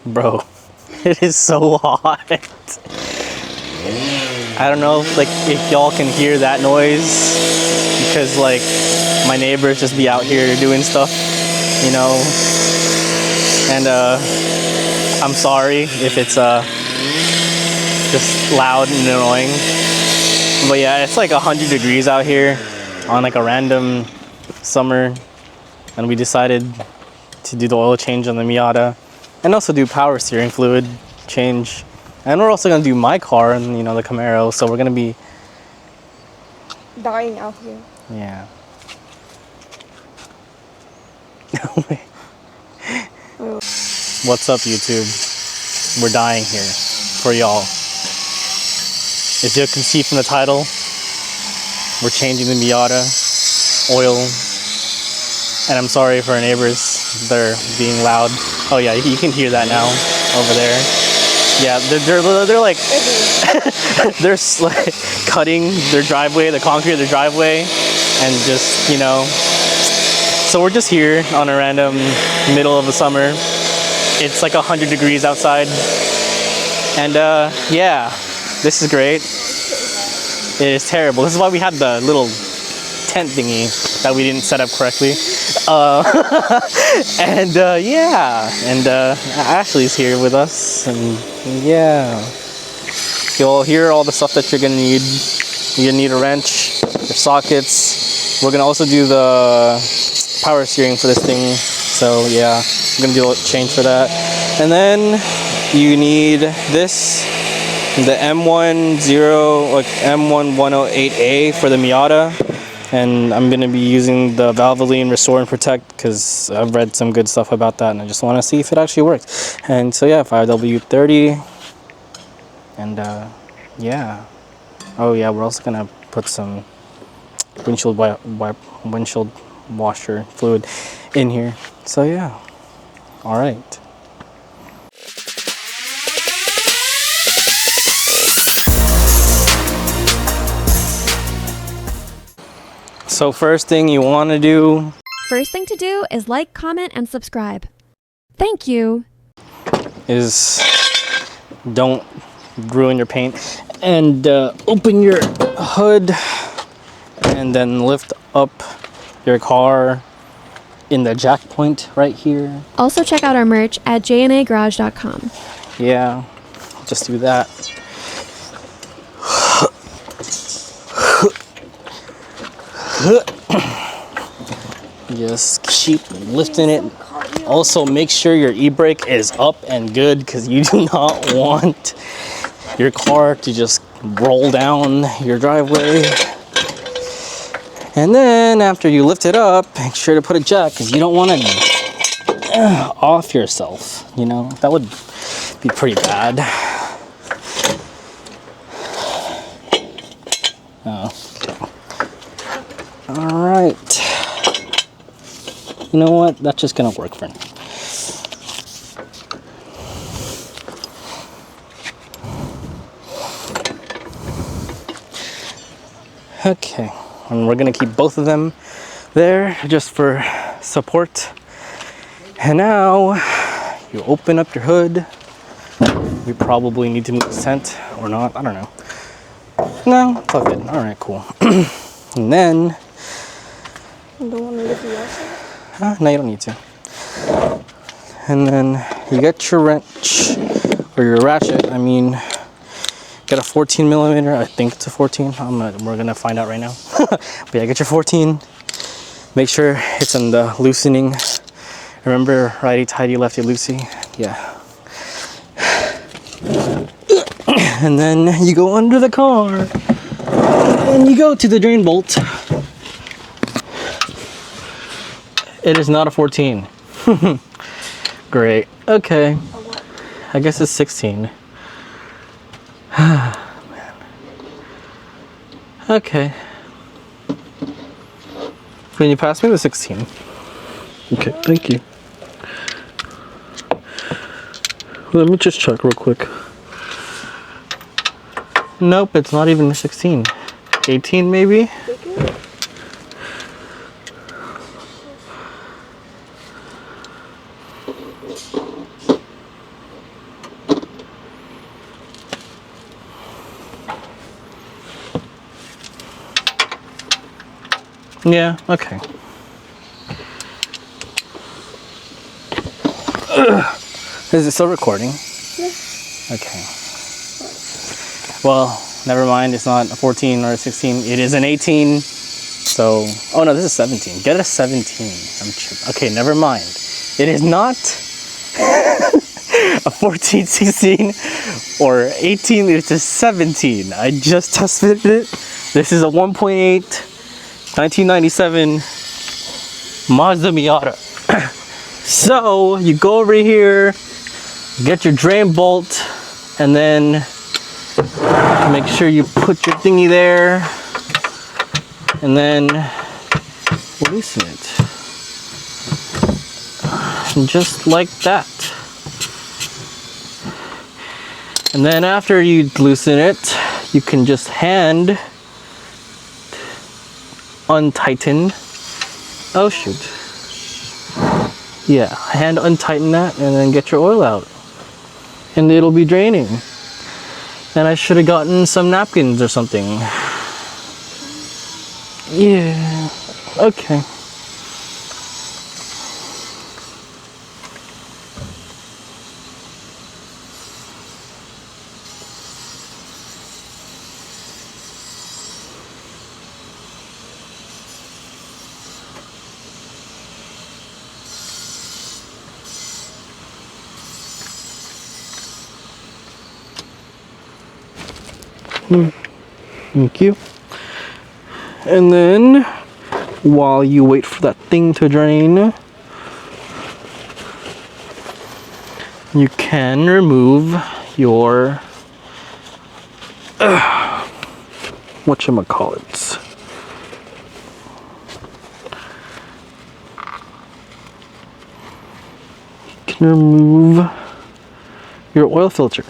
Bro, it is so hot. I don't know like if y'all can hear that noise because like my neighbors just be out here doing stuff, you know. And I'm sorry if it's just loud and annoying. But yeah, it's like 100 degrees out here on like a random summer, and we decided to do the oil change on the Miata and also do power steering fluid change. And we're also gonna do my car and, you know, the Camaro, so we're gonna be dying out here. Yeah. What's up, YouTube? We're dying here for y'all. As you can see from the title, we're changing the Miata oil. And I'm sorry for our neighbors, they're being loud. Oh yeah, you can hear that now over there. Yeah, they're like, they're like cutting their driveway, the concrete of their driveway, and just, you know. So we're just here on a random middle of the summer. It's like 100 degrees outside. And yeah, this is great. It is terrible. This is why we had the little tent thingy that we didn't set up correctly. Yeah, and Ashley's here with us, and yeah, you'll hear all the stuff that you're gonna need. You're gonna need a wrench, your sockets. We're gonna also do the power steering for this thing, so yeah, I'm gonna do a change for that. And then you need this, the M11008A for the Miata. And I'm going to be using the Valvoline Restore and Protect because I've read some good stuff about that and I just want to see if it actually works. And so yeah, 5W30. And yeah. Oh yeah, we're also going to put some windshield washer fluid in here. So yeah. All right. So first thing you want to do... First thing to do is like, comment, and subscribe. Thank you. ...is don't ruin your paint. And open your hood and then lift up your car in the jack point right here. Also check out our merch at jnagarage.com. Yeah, just do that. Just keep lifting it. Also make sure your e-brake is up and good because you do not want your car to just roll down your driveway. And then after you lift it up, make sure to put a jack because you don't want to off yourself, you know, that would be pretty bad. Oh. All right. You know what? That's just gonna work for now. Okay, and we're gonna keep both of them there just for support. And now you open up your hood. You probably need to move the scent or not. I don't know. No, it's all good. All right, cool. And then. You don't want to lift the washer? No, you don't need to. And then you get your wrench or your ratchet. I mean, get a 14 millimeter. I think it's a 14. We're gonna find out right now. But yeah, get your 14. Make sure it's in the loosening. Remember, righty tighty, lefty loosey. Yeah. And then you go under the car and you go to the drain bolt. It is not a 14. Great. Okay. I guess it's 16. Man. Okay. Can you pass me the 16? Okay, thank you. Let me just check real quick. Nope, it's not even a 16. 18 maybe? Yeah, okay. Is it still recording? Yeah. Okay. Well, never mind. It's not a 14 or a 16. It is an 18. So, oh no, this is 17. Get a 17. Okay, never mind. It is not a 14, 16, or 18. It's a 17. I just tested it. This is a 1.8 1997 Mazda Miata. So you go over here, get your drain bolt, and then make sure you put your thingy there, and then loosen it. And just like that. And then after you loosen it, you can just hand untighten. Oh shoot. Yeah, hand untighten that and then get your oil out. And it'll be draining. And I should have gotten some napkins or something. Yeah, okay. Thank you. And then, while you wait for that thing to drain, you can remove your whatchamacallits. You can remove your oil filter.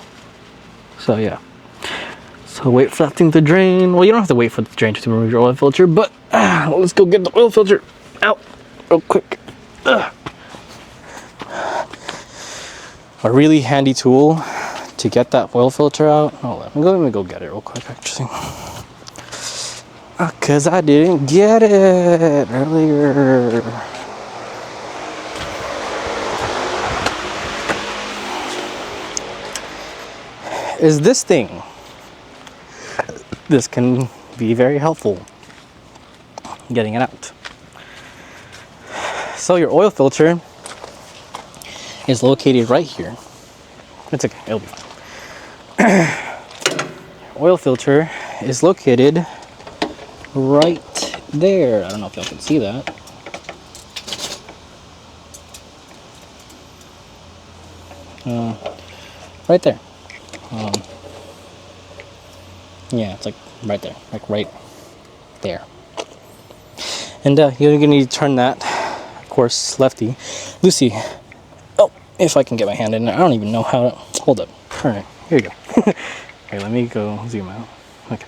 So yeah. So wait for that thing to drain. Well, you don't have to wait for it to drain to remove your oil filter, but let's go get the oil filter out real quick. A really handy tool to get that oil filter out. Oh, let me go get it real quick, actually. Because I didn't get it earlier. Is this thing. This can be very helpful getting it out. So your oil filter is located right here. It's okay, it'll be fine. Oil filter is located right there. I don't know if y'all can see that. Right there. Yeah, it's like right there, like right there. And you're gonna need to turn that, of course, lefty. Lucy, oh, if I can get my hand in there, I don't even know how to, hold up, turn it, here you go. Okay, let me go zoom out. Okay.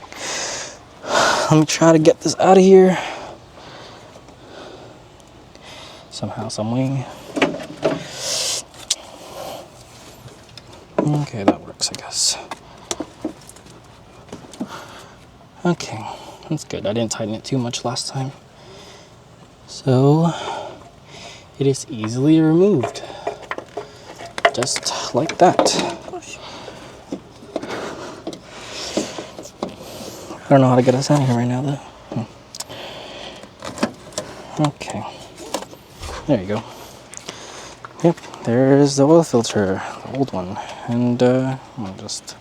Let me try to get this out of here. Somehow, some way. Okay, that works, I guess. Okay, that's good. I didn't tighten it too much last time. So, it is easily removed. Just like that. I don't know how to get us out of here right now, though. Okay. There you go. Yep, there's the oil filter, the old one. And I'll just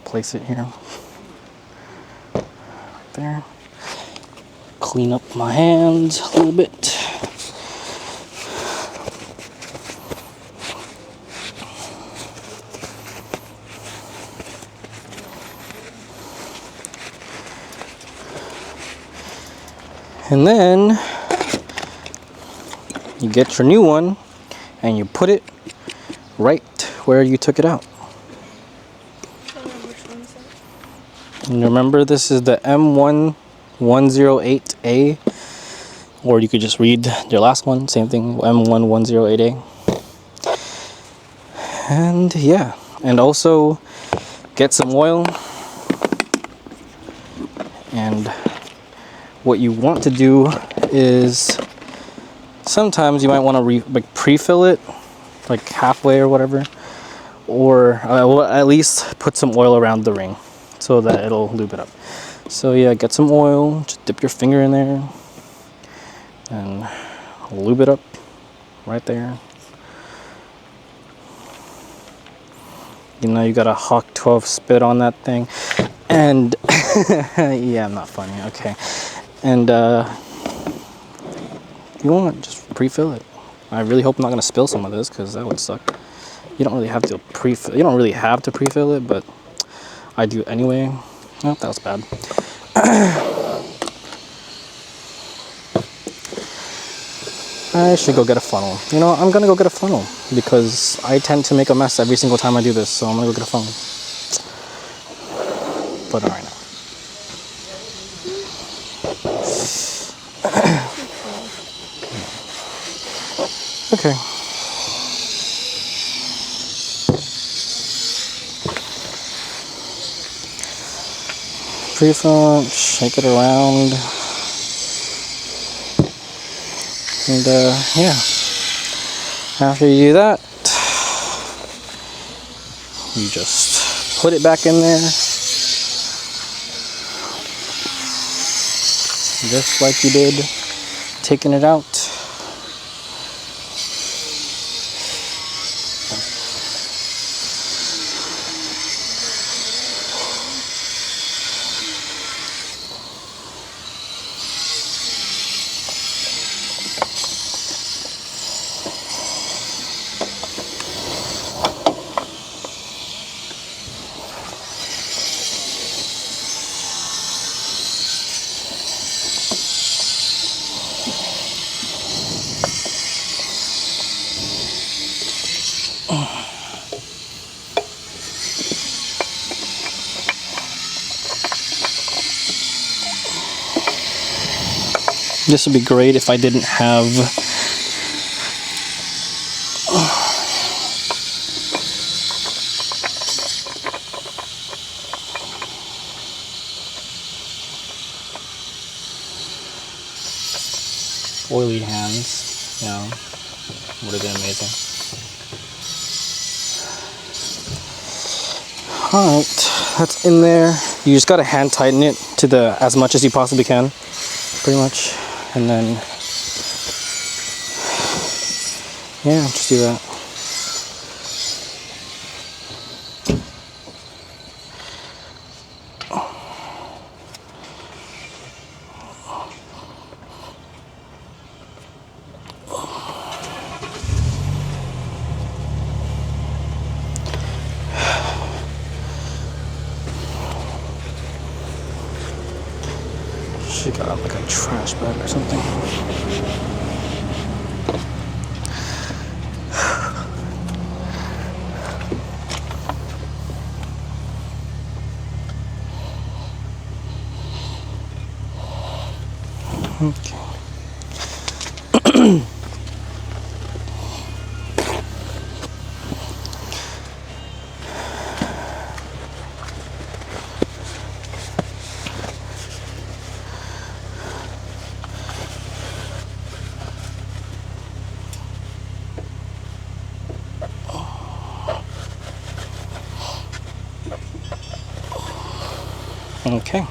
place it here. There. Clean up my hands a little bit. And then you get your new one and you put it right where you took it out. And remember, this is the M1108A, or you could just read your last one, same thing, M1108A. And yeah, and also get some oil and what you want to do is sometimes you might want to pre-fill it like halfway or whatever, or at least put some oil around the ring so that it'll lube it up. So yeah, get some oil, just dip your finger in there and lube it up right there. You know, you got a Hawk 12 spit on that thing, and yeah, I'm not funny, okay. And you want to just pre-fill it. I really hope I'm not gonna spill some of this, because that would suck. You don't really have to pre-fill. You don't really have to pre-fill it, but I do anyway. Oh, that was bad. I should go get a funnel. You know, I'm gonna go get a funnel because I tend to make a mess every single time I do this. So I'm gonna go get a funnel. But all right now. Okay. Pre-fill, shake it around, and yeah. After you do that, you just put it back in there, just like you did taking it out. This would be great if I didn't have oily hands, you know, would have been amazing. Alright, that's in there. You just gotta hand tighten it to the as much as you possibly can, pretty much. And then, yeah, just do that. She got out like a trash bag or something. Okay. Okay,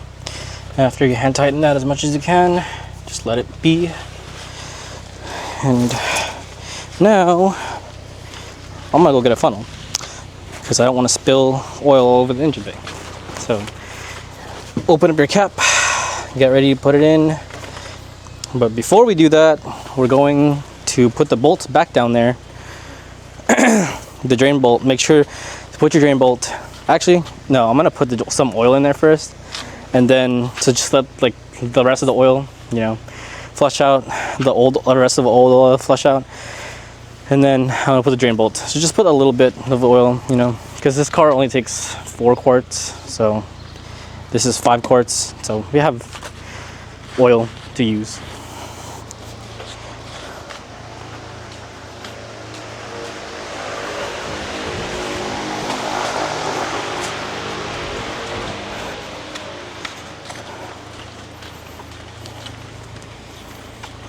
after you hand tighten that as much as you can, just let it be. And now I'm gonna go get a funnel because I don't want to spill oil all over the engine bay. So open up your cap, get ready to put it in. But before we do that, we're going to put the bolts back down there. The drain bolt, make sure to put your drain bolt. Actually, no, I'm gonna put some oil in there first, and then to just let like the rest of the oil, you know, flush out the rest of the old oil flush out, and then I'm gonna put the drain bolt. So just put a little bit of oil, you know, because this car only takes 4 quarts, so this is 5 quarts, so we have oil to use.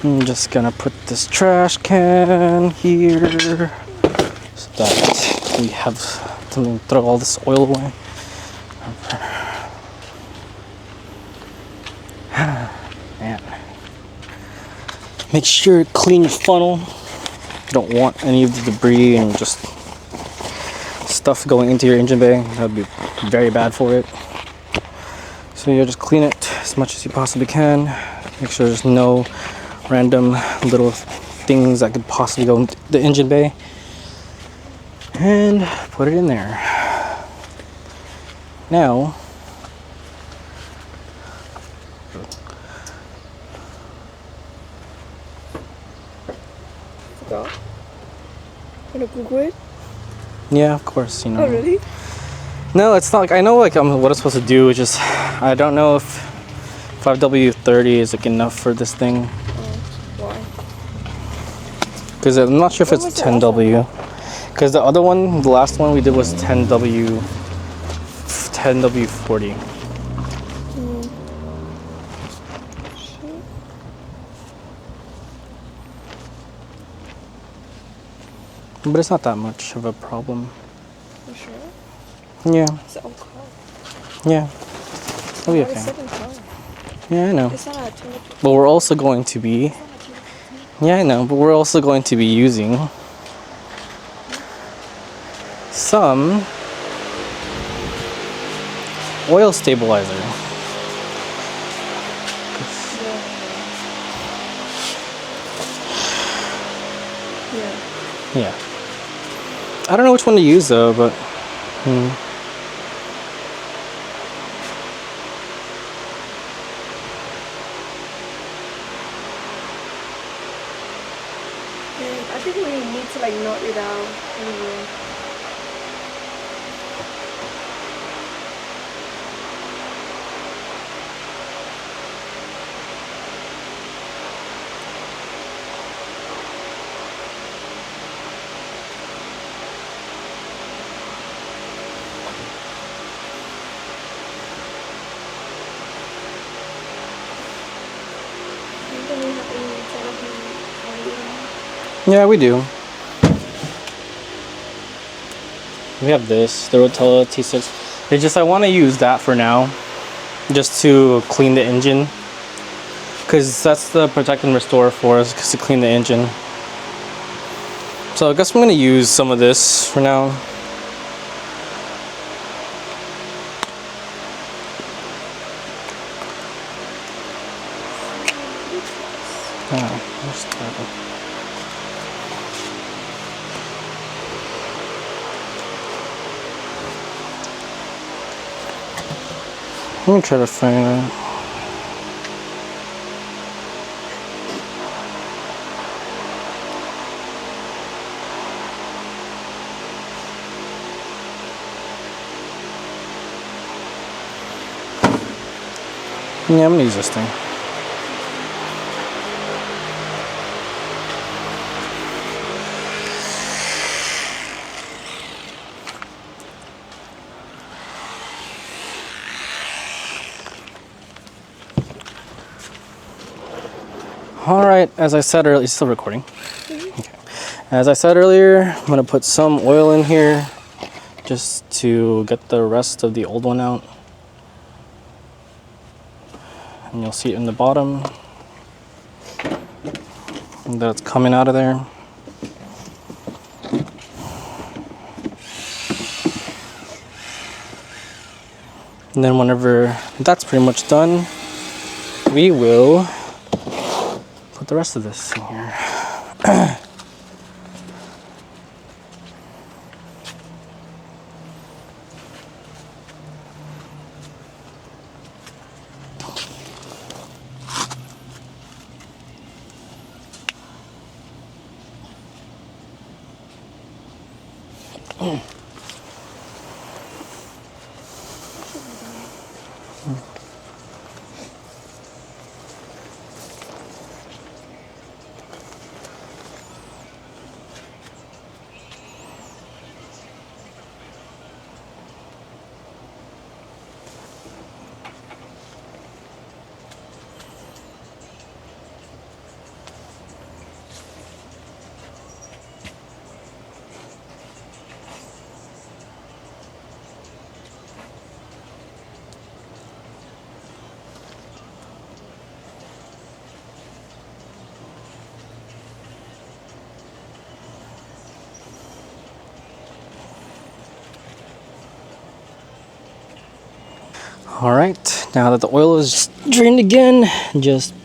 I'm just gonna put this trash can here so that we have something to throw all this oil away. Man. Make sure to clean your funnel. You don't want any of the debris and just stuff going into your engine bay. That would be very bad for it. So you just clean it as much as you possibly can. Make sure there's no random little things that could possibly go into the engine bay. And put it in there. Now, Forgot. Gonna Google it? yeah, of course, you know. Oh, really? No, it's not like I know what I'm supposed to do. It's just I don't know if 5W30 is like enough for this thing. Why? Because I'm not sure if What it's was the last 10W. Because the other one, the last one we did was 10W40. But it's not that much of a problem. You sure? Yeah, It's an old car. yeah. It'll be It's a okay. second car. Yeah, I know. It's not a 20. But we're also going to be... Yeah, I know. But we're also going to be using some oil stabilizer. Yeah. Yeah. I don't know which one to use though, but... And I think we need to like knot it out anyway. Don't we have any telephone audio? Yeah, we do. We have this, the Rotella T6. It's just I want to use that for now, just to clean the engine, because that's the protect and restore for us, to clean the engine. So I guess I'm gonna use some of this for now. Let me try to find it. Yeah, I'm gonna use this thing. Alright, as I said earlier, it's still recording. Okay. As I said earlier, I'm gonna put some oil in here just to get the rest of the old one out. And you'll see it in the bottom that's coming out of there. And then whenever that's pretty much done, we will put the rest of this in here. All right, now that the oil is drained again, just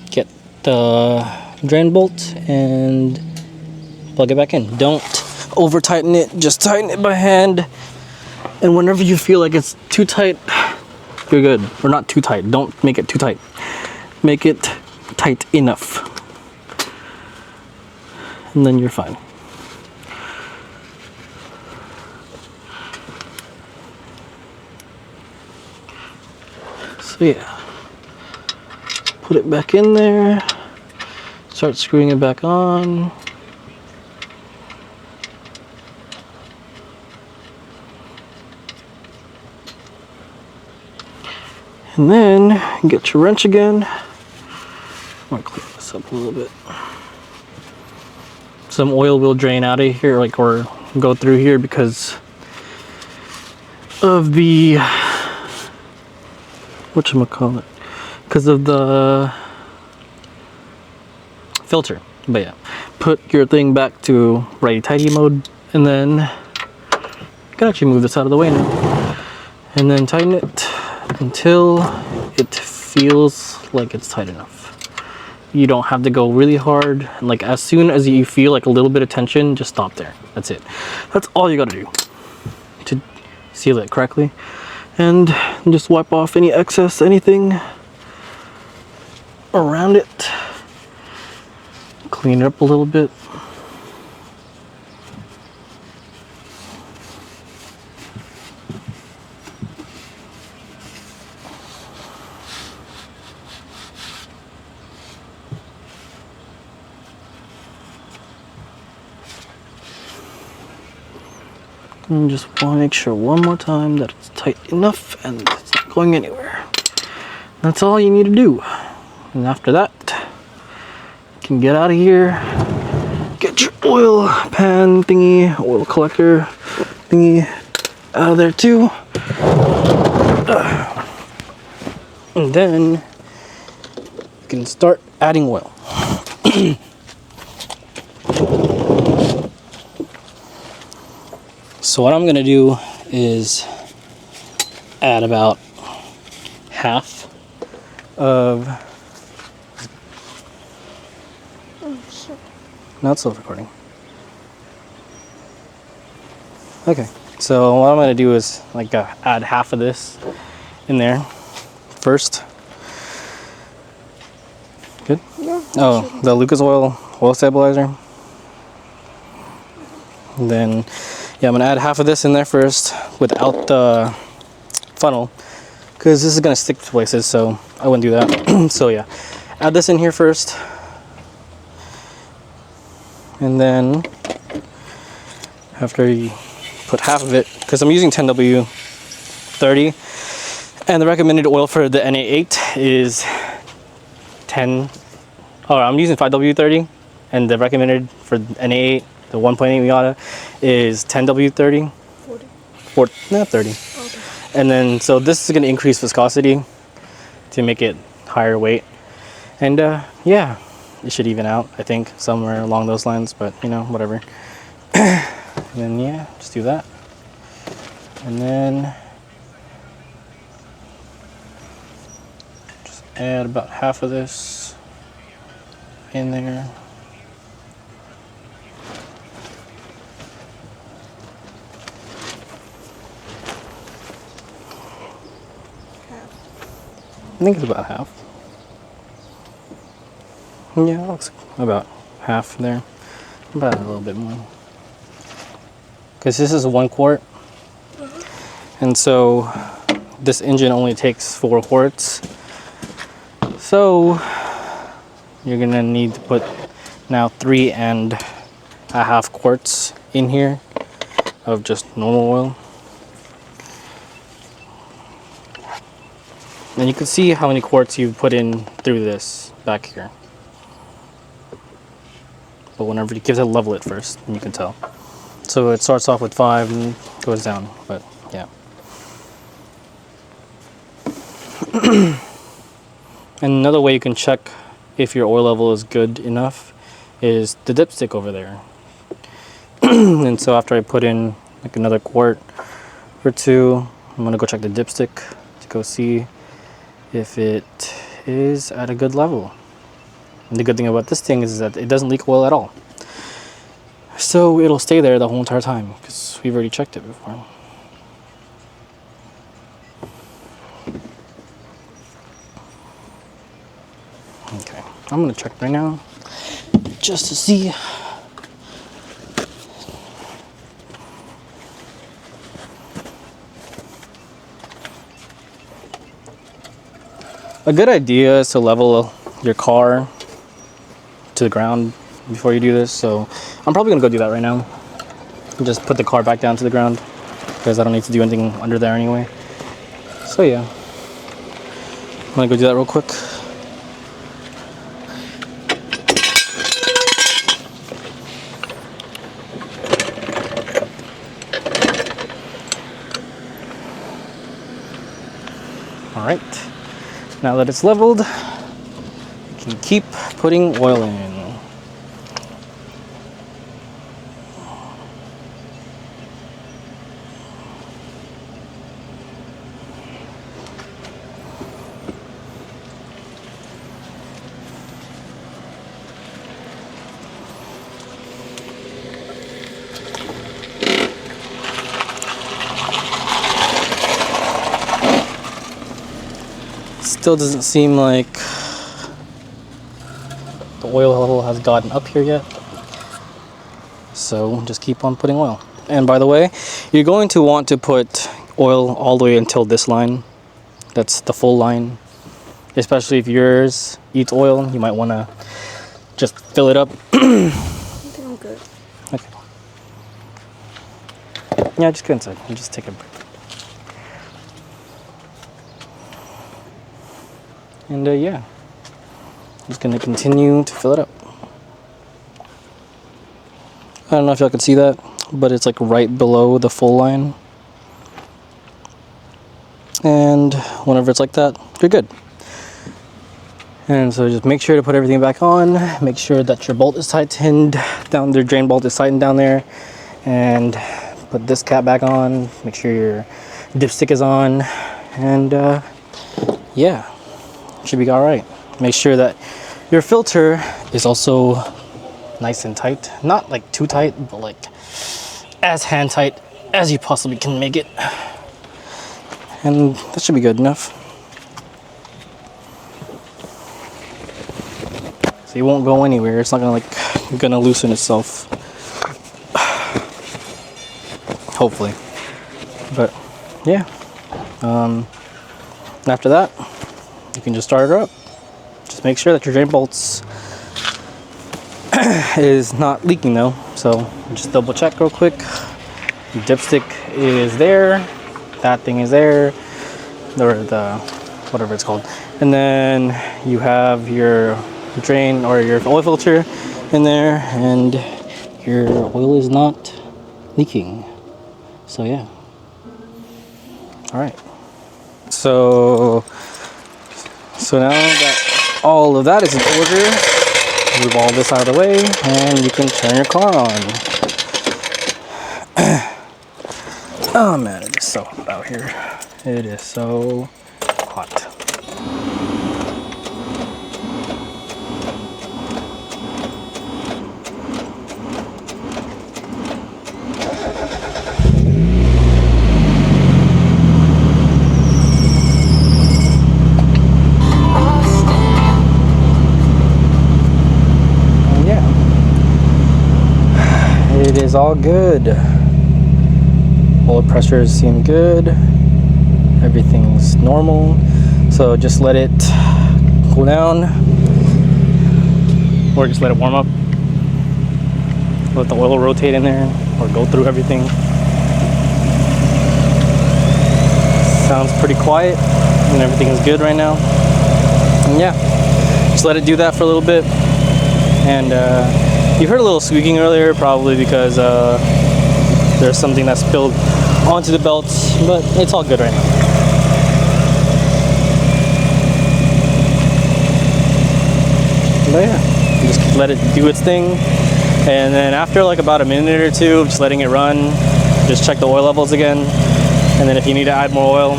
get the drain bolt and plug it back in. Don't over tighten it, just tighten it by hand. And whenever you feel like it's too tight, you're good. Or not too tight, don't make it too tight. Make it tight enough. And then you're fine. So yeah, put it back in there, start screwing it back on. And then get your wrench again. I'm gonna clean this up a little bit. Some oil will drain out of here, like, or go through here because of the, whatchamacallit, because of the filter. But yeah, put your thing back to righty-tighty mode, and then you can actually move this out of the way now. And then tighten it until it feels like it's tight enough. You don't have to go really hard. Like, as soon as you feel like a little bit of tension, just stop there. That's it. That's all you gotta do to seal it correctly. And just wipe off any excess, anything around it. Clean it up a little bit. And just want to make sure one more time that it's tight enough and it's not going anywhere. That's all you need to do. And after that, you can get out of here, get your oil pan thingy, oil collector thingy out of there too. And then you can start adding oil. So what I'm gonna do is add about half of. Oh shit. Now it's still recording. Okay, so what I'm gonna do is like add half of this in there first. Good? Yeah. Oh, the Lucas oil stabilizer. And then, yeah, I'm gonna add half of this in there first without the funnel, because this is gonna stick to places, so I wouldn't do that. So yeah, add this in here first. And then after you put half of it, because I'm using 10W30, and the recommended oil for the NA8 is 10. Oh, I'm using 5W30, and the recommended for NA8, the 1.8 Miata, is 10W30. 40. Not 30. Okay. And then, so this is going to increase viscosity to make it higher weight. And yeah, it should even out, I think, somewhere along those lines, but you know, whatever. And then yeah, just do that. And then just add about half of this in there. I think it's about half. Yeah, it looks about half there. About a little bit more. Because this is 1 quart. And so this engine only takes 4 quarts. So you're gonna need to put now 3.5 quarts in here of just normal oil. And you can see how many quarts you put in through this back here. But whenever you give it a level it first, and you can tell. So it starts off with 5 and goes down, but yeah. And another way you can check if your oil level is good enough is the dipstick over there. And so after I put in like another quart or two, I'm gonna go check the dipstick to go see if it is at a good level. And the good thing about this thing is that it doesn't leak oil at all. So it'll stay there the whole entire time because we've already checked it before. Okay, I'm gonna check right now just to see. A good idea is to level your car to the ground before you do this, so I'm probably gonna go do that right now. Just put the car back down to the ground because I don't need to do anything under there anyway. So yeah, I'm gonna go do that real quick. All right. Now that it's leveled, you can keep putting oil in. Still doesn't seem like the oil level has gotten up here yet. So just keep on putting oil. And by the way, you're going to want to put oil all the way until this line. That's the full line. Especially if yours eats oil, you might want to just fill it up. I think I'm good. Okay. Yeah, just go inside and just take a break. And yeah, I'm just gonna continue to fill it up. I don't know if y'all can see that, but it's like right below the full line. And whenever it's like that, you're good. And so just make sure to put everything back on. Make sure that your bolt is tightened down, the drain bolt is tightened down there. And put this cap back on. Make sure your dipstick is on. And yeah. Should be all right. Make sure that your filter is also nice and tight. Not like too tight, but like as hand tight as you possibly can make it. And that should be good enough. So it won't go anywhere. It's not gonna loosen itself. Hopefully. But yeah. After that, you can just start her up. Just make sure that your drain bolts is not leaking though. So just double check real quick. The dipstick is there. That thing is there. Or the whatever it's called. And then you have your drain or your oil filter in there, and your oil is not leaking. So yeah. All right. So now that all of that is in order, move all this out of the way and you can turn your car on. Oh man, it is so hot out here. It is so hot. It is all good. Oil pressures seem good. Everything's normal. So just let it cool down. Or just let it warm up. Let the oil rotate in there or go through everything. Sounds pretty quiet and everything is good right now. And yeah, just let it do that for a little bit. And you heard a little squeaking earlier, probably because there's something that spilled onto the belts, but it's all good right now. But yeah, just let it do its thing. And then after like about a minute or two, just letting it run, just check the oil levels again. And then if you need to add more oil,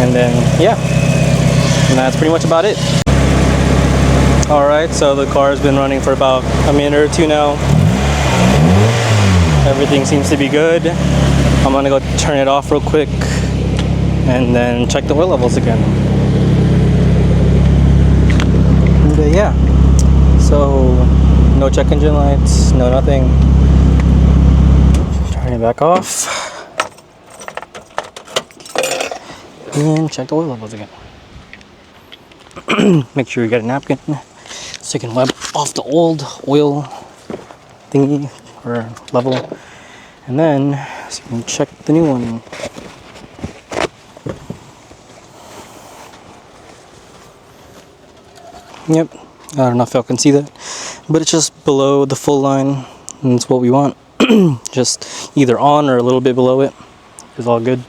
And then, yeah, and that's pretty much about it. All right, so the car has been running for about a minute or two now. Everything seems to be good. I'm gonna go turn it off real quick and then check the oil levels again. And, yeah, so no check engine lights, no nothing. Turn it back off and check the oil levels again. Make sure you get a napkin so you can wipe off the old oil thingy or level, and then so you can check the new one. Yep, I don't know if y'all can see that, but it's just below the full line, and it's what we want. Just either on or a little bit below it is all good,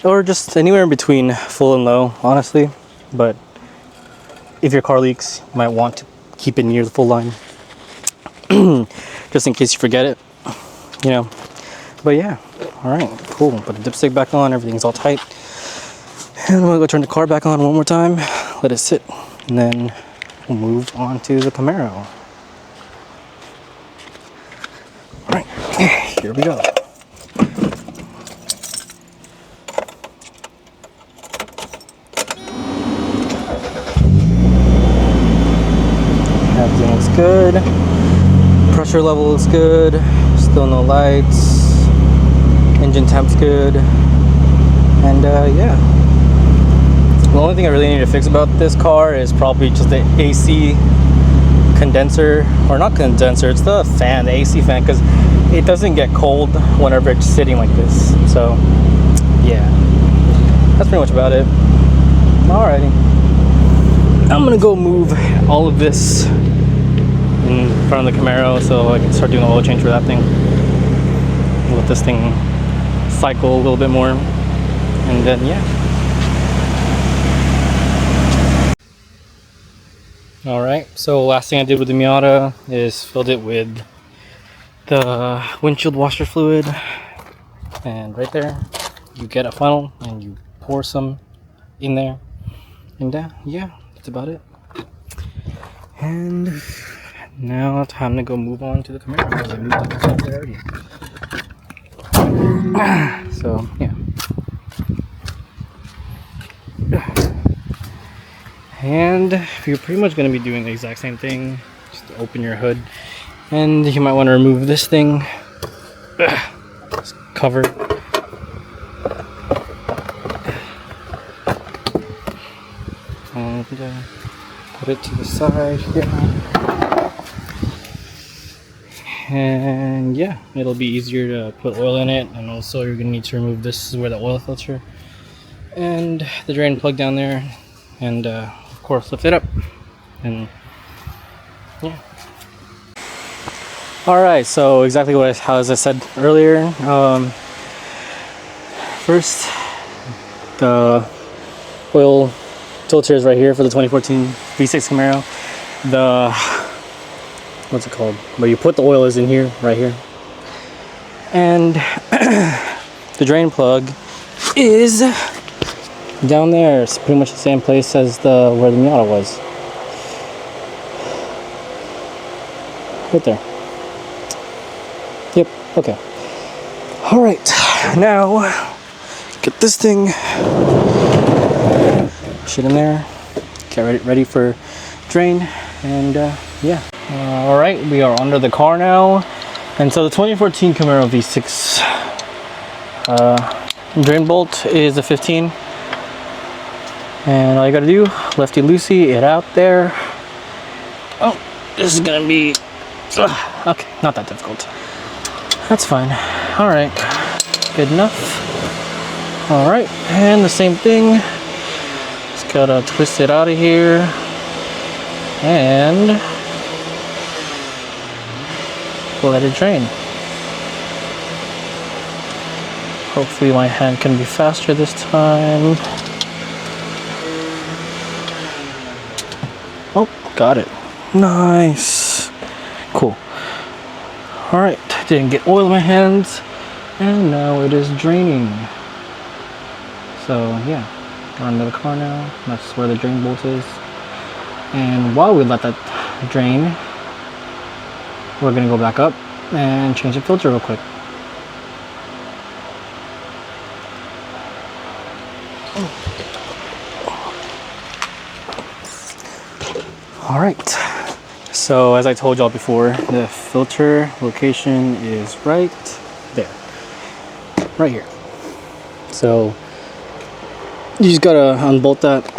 or just anywhere in between full and low, honestly. But if your car leaks, you might want to keep it near the full line, just in case you forget it, you know. But yeah, all right, cool. Put the dipstick back on, everything's all tight, and I'm gonna go turn the car back on one more time, let it sit, and then we'll move on to the Camaro. All right, here we go. Everything looks good. Pressure level looks good. Still no lights. Engine temp's good. And yeah. The only thing I really need to fix about this car is probably just the AC condenser, or not condenser, it's the fan, the AC fan, because it doesn't get cold whenever it's sitting like this. So yeah, that's pretty much about it. Alrighty, I'm gonna go move all of this in front of the Camaro so I can start doing the oil change for that thing. Let this thing cycle a little bit more, and then yeah. Alright, so last thing I did with the Miata is filled it with the windshield washer fluid, and right there you get a funnel and you pour some in there, and yeah, that's about it. And now time to go move on to the Camaro because I moved the car there already. So yeah. And you're pretty much going to be doing the exact same thing. Just open your hood, and you might want to remove this thing, this cover, and put it to the side here. And yeah, it'll be easier to put oil in it, and also you're going to need to remove this is where the oil filter and the drain plug down there, and of course lift it up, and yeah. All right, so exactly how as I said earlier, first the oil filter is right here for the 2014 V6 Camaro. The what's it called, where you put the oil is in here, right here, and the drain plug is down there. It's pretty much the same place as where the Miata was. Right there. Yep, okay. Alright, now get this thing, shit in there, get ready for drain, and yeah. Alright, we are under the car now. And so the 2014 Camaro V6 drain bolt is a 15. And all you gotta do, lefty loosey it out there. Oh, this is gonna be, okay, not that difficult. That's fine. Alright, good enough. Alright, and the same thing. Just gotta twist it out of here. And let it drain. Hopefully my hand can be faster this time. Oh, got it. Nice. Cool. Alright, didn't get oil in my hands, and now it is draining. So yeah, Under the car now. That's where the drain bolt is. And while we let that drain, we're gonna go back up and change the filter real quick. All right. So as I told y'all before, the filter location is right there, right here. So you just gotta unbolt that.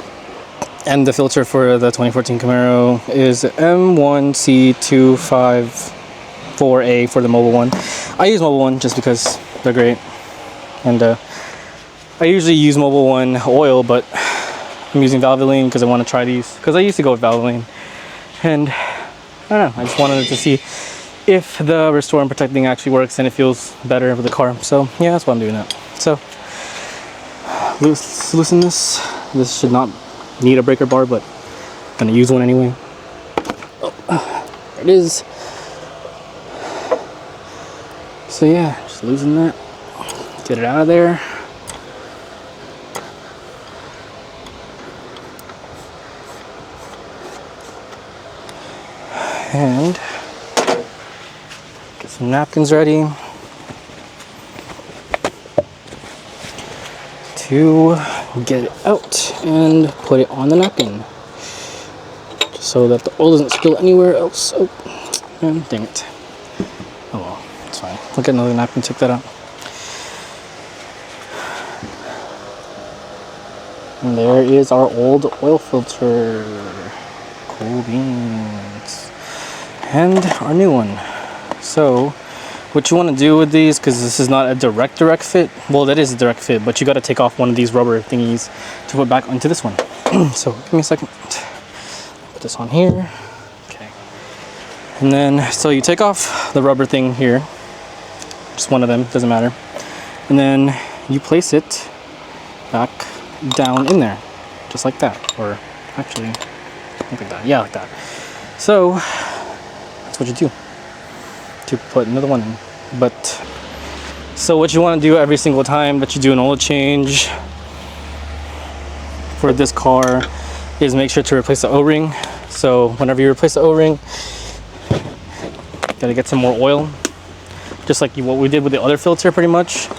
And the filter for the 2014 Camaro is M1C254A for the Mobile One. I use Mobile One just because they're great. And I usually use Mobile One oil, but I'm using Valvoline because I want to try these. Because I used to go with Valvoline. And I don't know, I just wanted to see if the Restore and Protecting actually works and it feels better with the car. So yeah, that's why I'm doing that. So loosen this. This should not need a breaker bar, but I'm gonna use one anyway. Oh, there it is. So yeah, just loosen that, get it out of there. And get some napkins ready to get it out and put it on the napkin just so that the oil doesn't spill anywhere else. Oh, man, dang it. Oh well, it's fine. I'll get another napkin, take that out. And there is our old oil filter. Cool beans. And our new one. So what you want to do with these, because this is not a direct fit, well, that is a direct fit, but you got to take off one of these rubber thingies to put back onto this one. So give me a second. Put this on here. Okay. And then so you take off the rubber thing here, just one of them, doesn't matter, and then you place it back down in there, just like that. Or actually, like that. Yeah, like that. So that's what you do to put another one in. But so what you want to do every single time that you do an oil change for this car is make sure to replace the O-ring. So whenever you replace the O-ring, gotta get some more oil, just like what we did with the other filter. Pretty much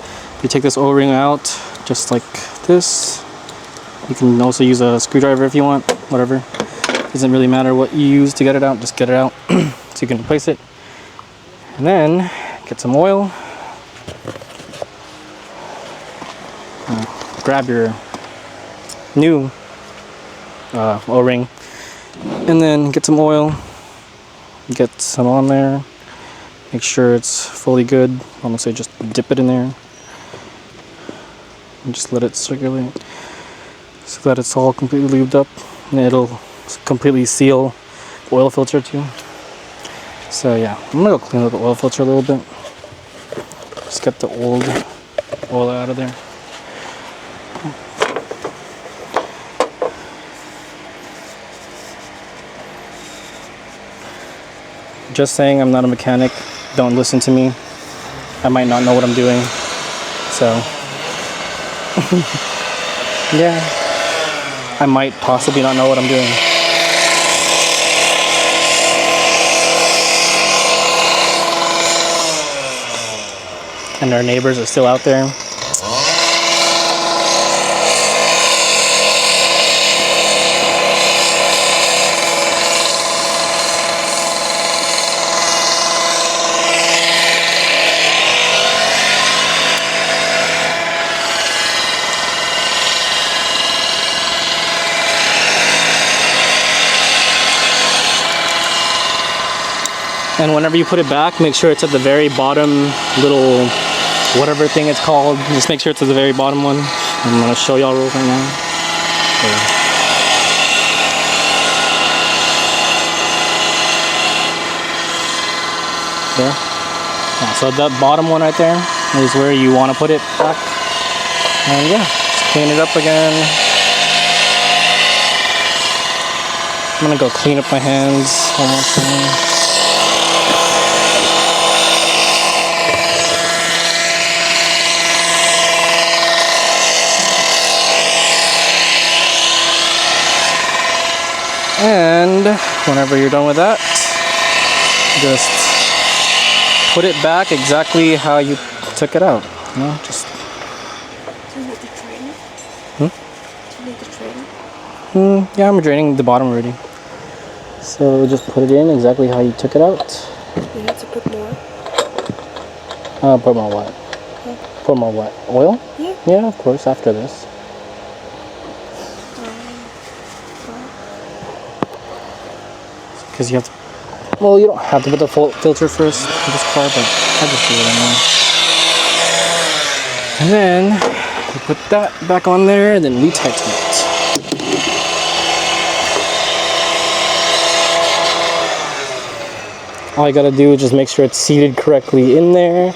you take this O-ring out just like this. You can also use a screwdriver if you want, whatever, doesn't really matter what you use to get it out, just get it out. So you can replace it. And then get some oil, grab your new O-ring, and then get some oil, get some on there, make sure it's fully good. I'm gonna say just dip it in there and just let it circulate so that it's all completely lubed up, and it'll completely seal the oil filter too. So yeah, I'm gonna go clean up the oil filter a little bit. Just get the old oil out of there. Just saying, I'm not a mechanic. Don't listen to me. I might not know what I'm doing. So yeah, I might possibly not know what I'm doing. And our neighbors are still out there. And whenever you put it back, make sure it's at the very bottom little whatever thing it's called. Just make sure it's at the very bottom one. I'm gonna show y'all real right now. There. Yeah, so that bottom one right there is where you want to put it back. And yeah, just clean it up again. I'm gonna go clean up my hands one more time. whenever you're done with that, just put it back exactly how you took it out. You know, just. Do you need the drain? Hmm? Do you need the drain? Yeah, I'm draining the bottom already. So just put it in exactly how you took it out. You need to put more. Put more what? Okay. Put more what? Oil? Yeah. Yeah, of course, after this. Because you have to. Well, you don't have to put the filter first for this car, but I just do it anyway. And then you put that back on there, and then retighten it. All you gotta do is just make sure it's seated correctly in there,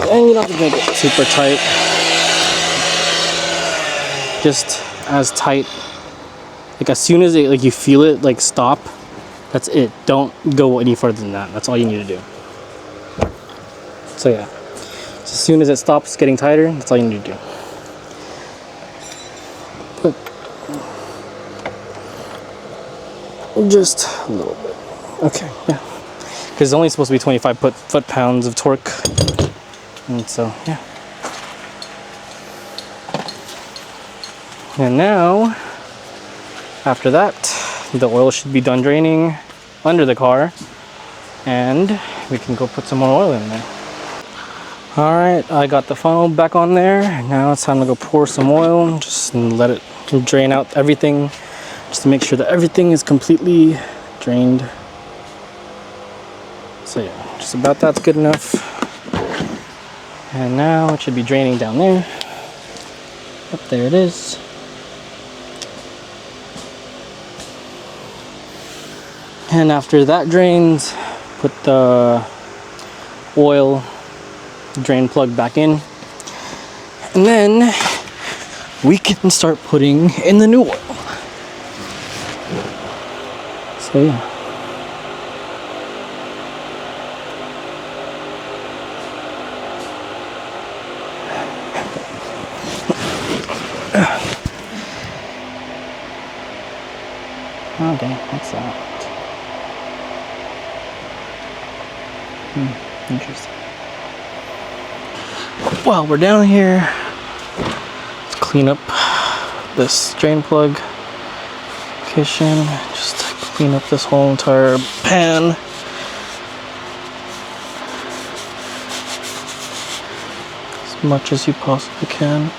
and you don't have to make it super tight. Just as tight, like as soon as you feel it like stop, that's it. Don't go any further than that. That's all you need to do. So yeah, as soon as it stops getting tighter, that's all you need to do. But just a little bit. Okay, yeah. Because it's only supposed to be 25 foot-pounds of torque. And so, yeah. And now, after that, the oil should be done draining under the car. And we can go put some more oil in there. Alright, I got the funnel back on there. Now it's time to go pour some oil. Just let it drain out everything. Just to make sure that everything is completely drained. So yeah, just about that's good enough. And now it should be draining down there. Up there it is. And after that drains, put the oil drain plug back in. And then we can start putting in the new oil. So yeah. Oh dang, what's that? Interesting. While we're down here, let's clean up this drain plug location. Just clean up this whole entire pan. As much as you possibly can.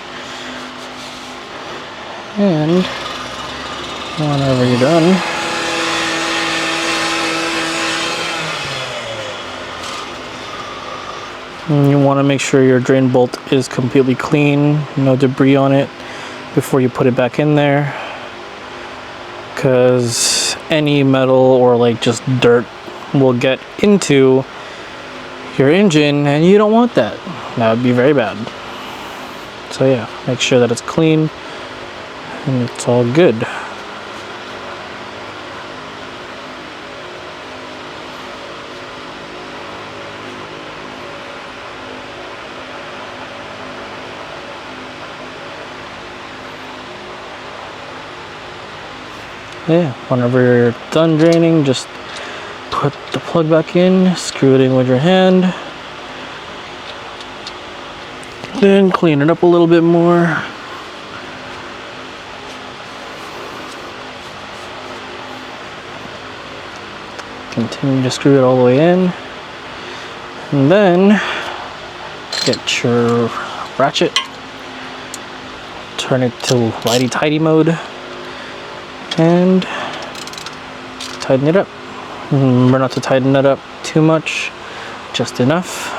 And whenever you're done, you want to make sure your drain bolt is completely clean, no debris on it before you put it back in there, because any metal or like just dirt will get into your engine and you don't want that. That would be very bad. So yeah, make sure that it's clean and it's all good. Yeah, whenever you're done draining, just put the plug back in, screw it in with your hand, then clean it up a little bit more. Continue to screw it all the way in, and then get your ratchet, turn it to righty-tighty mode, and tighten it up. Remember not to tighten it up too much, just enough.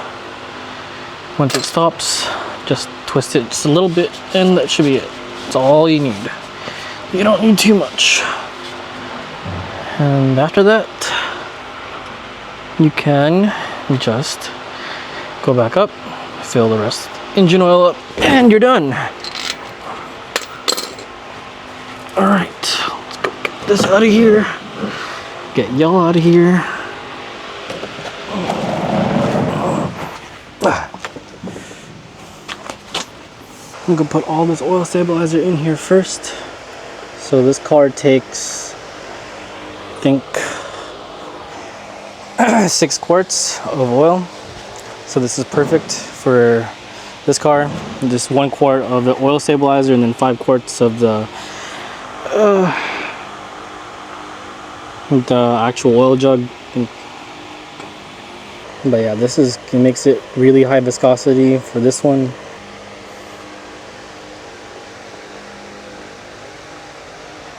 Once it stops, just twist it just a little bit, and that should be it. That's all you need. You don't need too much. And after that, you can just go back up, fill the rest engine oil up, and you're done. All right, let's go get this out of here. Get y'all out of here. I'm gonna put all this oil stabilizer in here first. So this car takes think 6 quarts of oil. So this is perfect for this car. Just 1 quart of the oil stabilizer and then 5 quarts of the actual oil jug. But yeah, this is, it makes it really high viscosity for this one.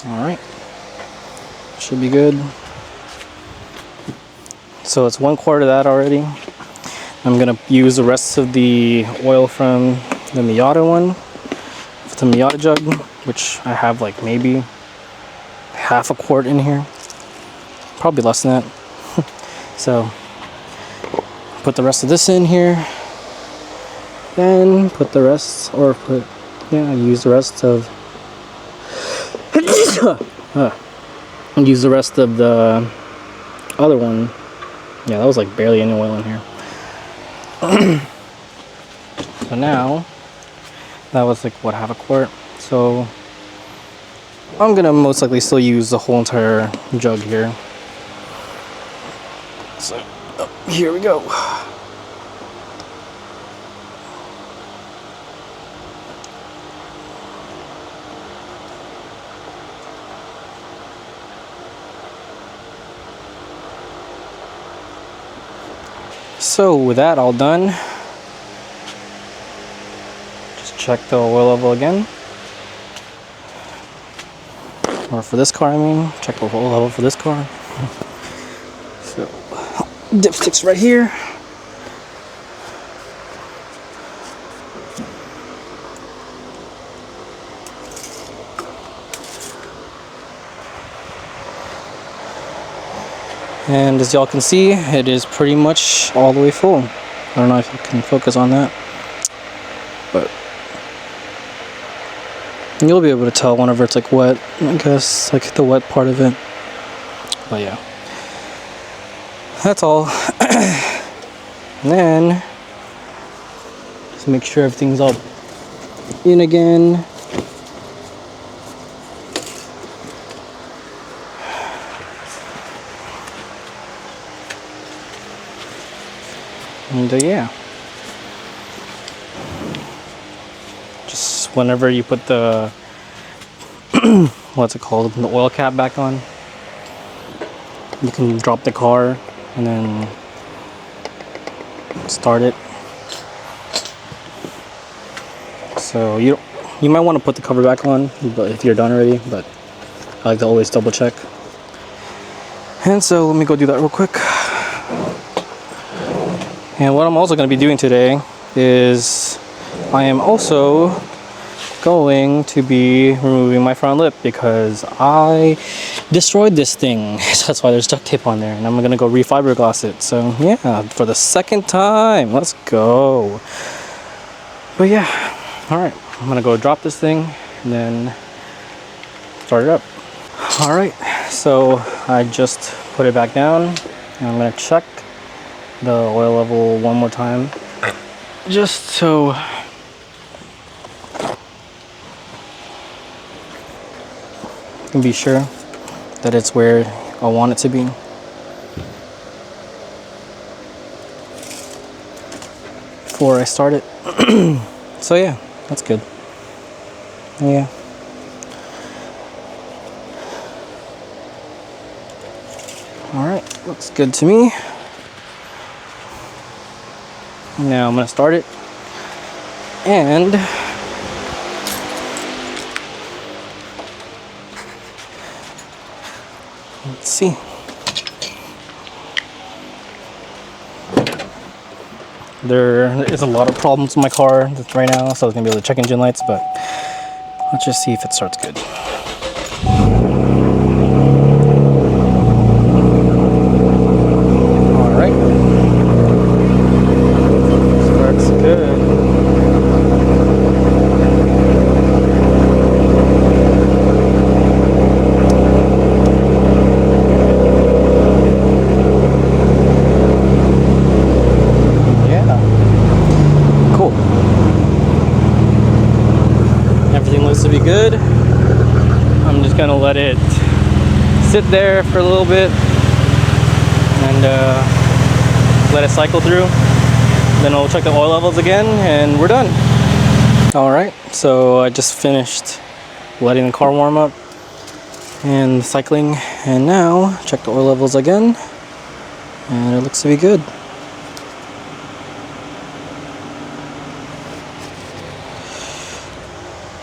Alright, should be good. So it's 1 quart of that already. I'm gonna use the rest of the oil from the Miata one, the Miata jug, which I have like maybe half a quart in here, probably less than that. So put the rest of this in here, then put the rest, or put, yeah, use the rest of use the rest of the other one. Yeah, that was like barely any oil in here. So now that was like what, half a quart. So I'm gonna most likely still use the whole entire jug here. So here we go. So with that all done, just check the oil level again. Or for this car, I mean, check the oil level for this car. So dipstick's right here. And as y'all can see, it is pretty much all the way full. I don't know if you can focus on that, but you'll be able to tell whenever it's like wet, I guess, like the wet part of it. But yeah, that's all. And then just make sure everything's all in again. And yeah, just whenever you put the what's it called, the oil cap back on, you can drop the car and then start it. So you might want to put the cover back on, but if you're done already, but I like to always double check. And so let me go do that real quick. And what I'm also going to be doing today is I am also going to be removing my front lip because I destroyed this thing. So that's why there's duct tape on there, and I'm going to go refiberglass it. So yeah, for the 2nd time. Let's go. But yeah, alright, I'm going to go drop this thing and then start it up. Alright, so I just put it back down and I'm going to check the oil level one more time, just so I can be sure that it's where I want it to be. Before I start it. So yeah, that's good. Yeah. Alright, looks good to me. Now I'm going to start it, and let's see. There is a lot of problems with my car right now, so I was going to be able to check engine lights, but let's just see if it starts good. sit there for a little bit and let it cycle through. Then we'll check the oil levels again and we're done. Alright, so I just finished letting the car warm up and cycling, and now check the oil levels again, and it looks to be good.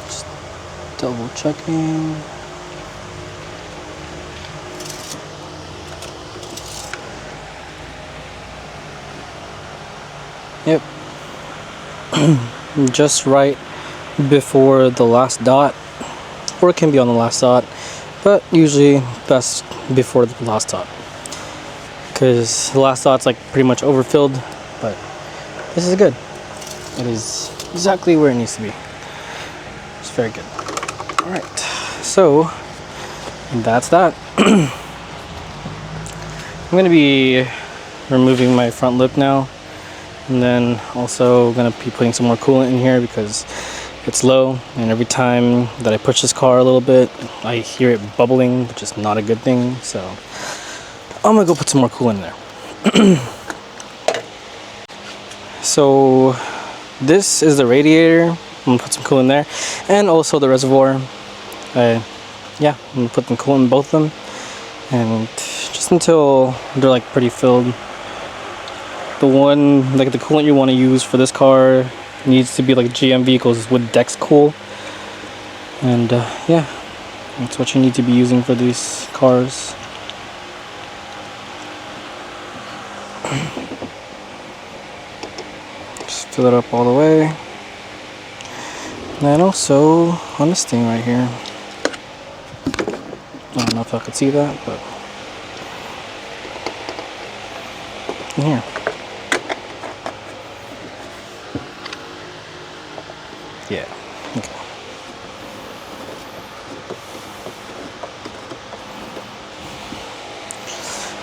Just double checking. Yep. Just right before the last dot, or it can be on the last dot, but usually best before the last dot, because the last dot's like pretty much overfilled, but this is good. It is exactly where it needs to be. It's very good. Alright, so that's that. I'm going to be removing my front lip now, and then also going to be putting some more coolant in here because it's low, and every time that I push this car a little bit I hear it bubbling, which is not a good thing. So I'm gonna go put some more coolant in there. So this is the radiator. I'm gonna put some coolant in there, and also the reservoir. Yeah, I'm gonna put some coolant in both of them, and just until they're like pretty filled. The one, like the coolant you want to use for this car needs to be like GM vehicles with Dex Cool, and yeah, that's what you need to be using for these cars. Just fill it up all the way, and then also on this thing right here, I don't know if I could see that, but in here. Yeah, okay.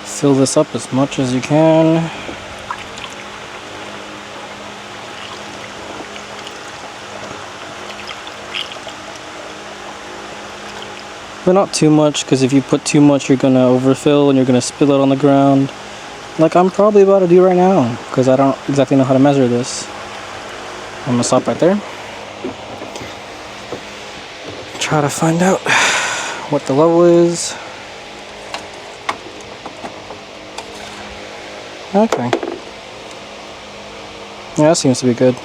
Fill this up as much as you can. But not too much, because if you put too much you're gonna overfill and you're gonna spill it on the ground, like I'm probably about to do right now, because I don't exactly know how to measure this. I'm gonna stop right there. Try to find out what the level is. Okay. Yeah, that seems to be good.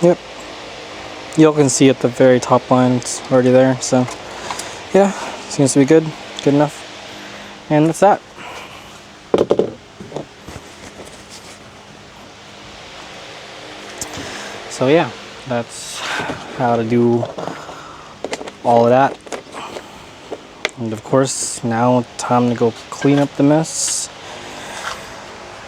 Yep. Y'all can see at the very top line it's already there, so yeah, seems to be good. Good enough. And that's that. So yeah, that's how to do all of that. And of course, now time to go clean up the mess.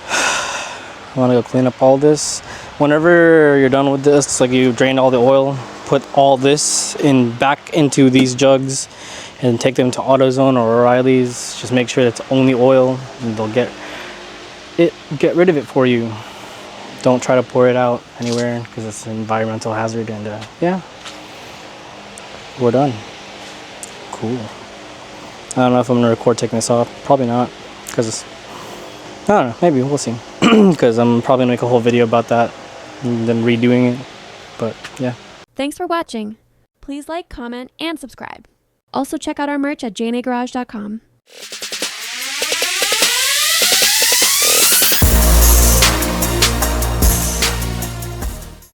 I want to go clean up all this. Whenever you're done with this, like you drain all the oil, put all this back into these jugs and take them to AutoZone or O'Reilly's. Just make sure it's only oil, and they'll get rid of it for you. Don't try to pour it out anywhere because it's an environmental hazard. And yeah, we're done. Cool. I don't know if I'm gonna record taking this off. Probably not, because I don't know. Maybe we'll see. Because I'm probably gonna make a whole video about that and then redoing it. But yeah. Thanks for watching. Please like, comment, and subscribe. Also check out our merch at jnagarage.com.